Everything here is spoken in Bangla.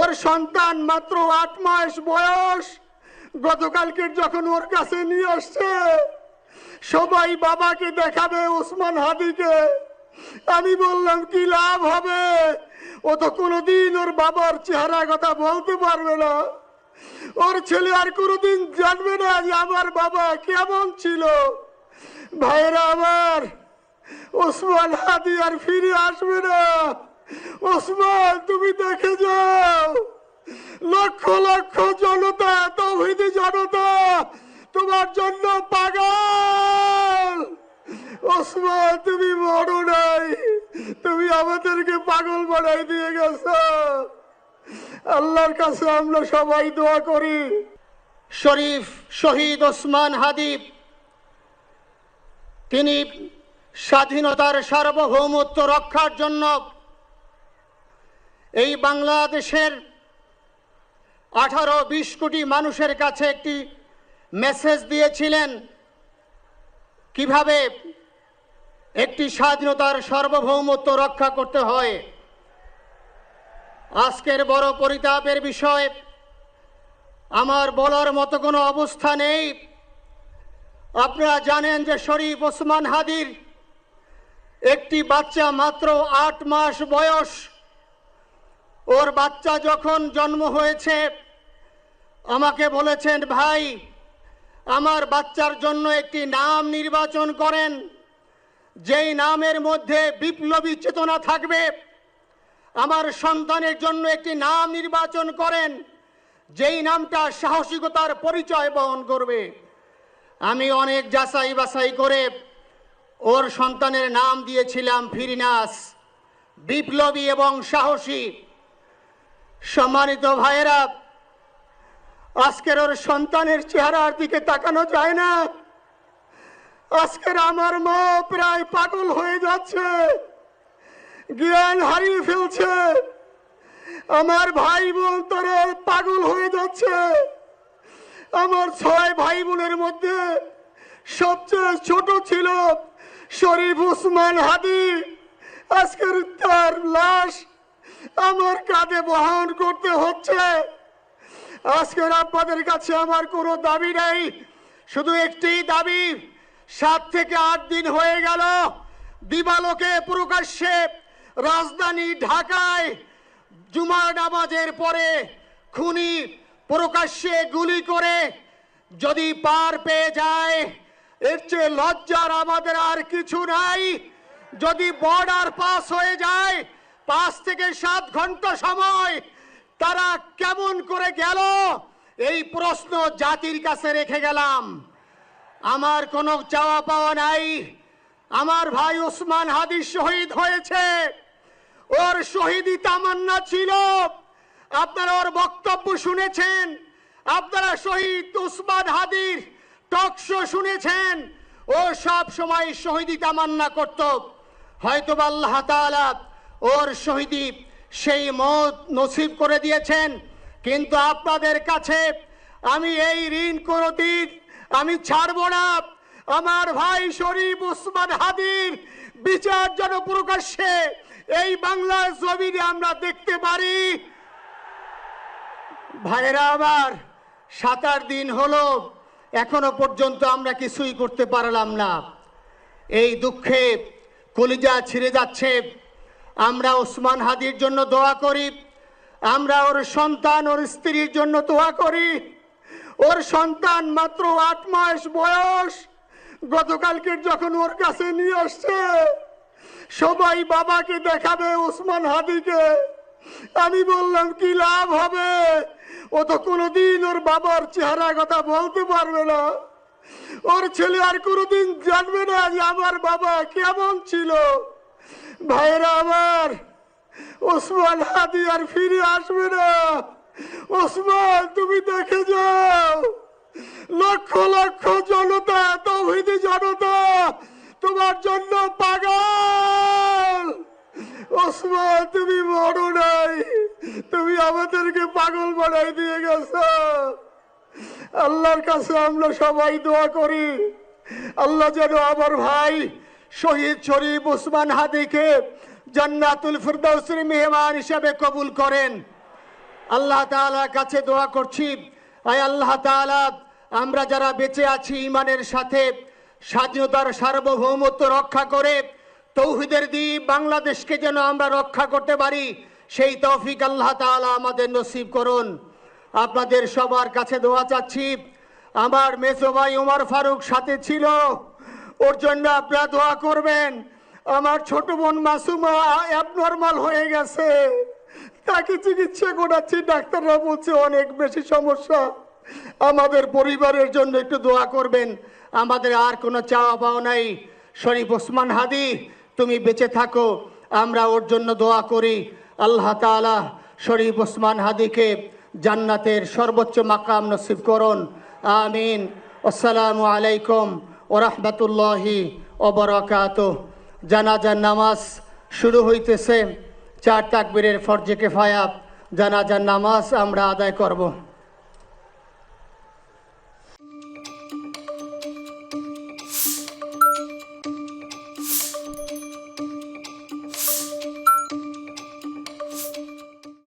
ওর সন্তান মাত্র 8 মাস বয়স। গতকালকে যখন ওর কাছে নিয়ে আসছে, সবাই বাবাকে দেখাবে ওসমান হাদিকে। আমি বললাম কি লাভ হবে, ও তো কোনোদিন ওর বাবার চেহারা কথা বলতে পারবে না। ওর ছেলে আর কোনোদিন জানবে না যে আমার বাবা কেমন ছিল। ভাইরা আমার, ওসমান হাদি আর ফিরে আসবে না। ওসমান, তুমি দেখে যাও, লক্ষ লক্ষ জনতা, তাওহীদি জনতা তোমার জন্য পাগল। ওসমান, তুমি মরো নাই, তুমি আমাদেরকে পাগল বানাই দিয়ে গেছো। আল্লাহর কাছে আমরা সবাই দোয়া করি, শরীফ শহীদ ওসমান হাদি তিনি স্বাধীনতার সার্বভৌমত্ব রক্ষার জন্য এই বাংলাদেশের 18-20 কোটি মানুষের কাছে একটি মেসেজ দিয়েছিলেন কিভাবে একটি স্বাধীনতার সার্বভৌমত্ব রক্ষা করতে হয়। আজকের বড় পরিতাপের বিষয়, আমার বলার মতো কোনো অবস্থা নেই। আপনারা জানেন যে শরীফ ওসমান হাদির একটি বাচ্চা মাত্র 8 মাস বয়স। ওর বাচ্চা যখন জন্ম হয়েছে আমাকে বলেছেন, ভাই আমার বাচ্চার জন্য একটি নাম নির্বাচন করেন, যেই নামের মধ্যে বিপ্লবী চেতনা থাকবে। আমার সন্তানের জন্য একটি নাম নির্বাচন করেন, যেই নামটা সাহসিকতার পরিচয় বহন করবে। আমি অনেক যাচাই বাছাই করে ওর সন্তানের নাম দিয়েছিলাম ফিরিনাস, বিপ্লবী এবং সাহসী। সম্মানিত ভাইয়েরা, আজকের ওর সন্তানের চেহারার দিকে তাকানো যায় না। আজকের আমার মা প্রায় পাগল হয়ে যাচ্ছে, জ্ঞান হারিয়ে ফেলছে। আমার ভাই বোন তারা পাগল হয়ে যাচ্ছে। আমার 6 ভাই বোনের মধ্যে সবচেয়ে ছোট ছিল শরীফ ওসমান হাদি। আজকের তার লাশ আমার কাঁধে বহন করতে হচ্ছে। আজকের আপনাদের কাছে আমার কোনো দাবি নাই, শুধু একটি দাবি। 7 থেকে 8 দিন হয়ে গেল দিবালোকে প্রকাশ্যে রাজধানী ঢাকায় জুমার নামাজের পরে খুনি প্রকাশ্যে গুলি করে যদি পার পেয়ে যায়, এর চেয়ে লজ্জার আমাদের আর কিছু নাই। যদি বর্ডার পাস হয়ে যায়, 5 থেকে 7 ঘন্টা সময় তারা কেমন করে গেল, এই প্রশ্ন জাতির কাছে রেখে গেলাম। আমার কোনো চাওয়া পাওয়া নাই। আমার ভাই ওসমান হাদি শহীদ হয়েছে, ওর শহীদি তামান্না ছিল। আপনারা ওর বক্তব্য শুনেছেন, আপনারা শহীদ ওসমান হাদির টক শো শুনেছেন। ও সব সময় শহীদি তামান্না করত। হয়তো আল্লাহ তাআলা ওর শহীদি সেই মত নসিব করে দিয়েছেন। কিন্তু আপনাদের কাছে আমি এই ঋণ কোনোদিন আমি ছাড়ব না। আমার ভাই শরীফ ওসমান হাদির বিচার যেন প্রকাশ্যে এই বাংলার জমিনে আমরা দেখতে পারি। ভাইরা আমার, 7-8 দিন হলো, এখনো পর্যন্ত আমরা কিছুই করতে পারলাম না। এই দুঃখে কলিজা ছিঁড়ে যাচ্ছে। আমরা ওসমান হাদির জন্য দোয়া করি, আমরা ওর সন্তান ওর স্ত্রীর জন্য দোয়া করি। ওর সন্তান মাত্র 8 মাস বয়স। গতকালকে যখন ওর কাছে নিয়ে আসছে, সবাই বাবাকে দেখাবে ওসমান হাদিকে। আমি বললাম কি লাভ হবে, ও তো কোনোদিন ওর বাবার চেহারা কথা বলতে পারবে না। ওর ছেলে আর কোনোদিন জানবে না যে আমার বাবা কেমন ছিল। ভাইরা আমার, ওসমান হাদি আর ফিরে আসবে না। ওসমান, তুমি দেখে যাও, লক্ষ লক্ষ জনতা, তাওহীদি জনতা তোমার জন্য পাগল। ওসমান, তুমি মরো নাই, তুমি আমাদেরকে পাগল বানাই দিয়ে গেছো। আল্লাহর কাছে আমরা সবাই দোয়া করি, আল্লাহ যেন আমার ভাই শহীদ শরীফ ওসমান হাদিকে জান্নাতুল ফিরদাউসের মেহমান হিসেবে কবুল করেন। আল্লাহ তাআলার কাছে দোয়া করছি, আয় আল্লাহ তাআলা, আমরা যারা বেঁচে আছি ঈমানের সাথে স্বাধীনতার সার্বভৌমত্ব রক্ষা করে তৌহিদের দ্বীপ বাংলাদেশকে যেন আমরা রক্ষা করতে পারি, সেই তৌফিক আল্লাহ তাআলা আমাদের নসিব করুন। আপনাদের সবার কাছে দোয়া চাচ্ছি। আমার মেজো ভাই ওমর ফারুক সাথে ছিল, ওর জন্য আপনারা দোয়া করবেন। আমার ছোট বোন মাসুমা অ্যাবনর্মাল হয়ে গেছে, তাকে চিকিৎসা করাচ্ছি, ডাক্তাররা বলছে অনেক বেশি সমস্যা। আমাদের পরিবারের জন্য একটু দোয়া করবেন। আমাদের আর কোনো চাওয়া পাওয়া নাই। শরীফ ওসমান হাদি, তুমি বেঁচে থাকো, আমরা ওর জন্য দোয়া করি। আল্লাহ তাআলা শরীফ ওসমান হাদিকে জান্নাতের সর্বোচ্চ মাকাম নসিব করুন, আমিন। আসসালামু আলাইকুম ওয়া রাহমাতুল্লাহি ওয়া বারাকাতুহু। জানাজার নামাজ শুরু হইতেছে। 4 তাকবীরের ফরজে কিফায়া জানাজার নামাজ আমরা আদায় করব।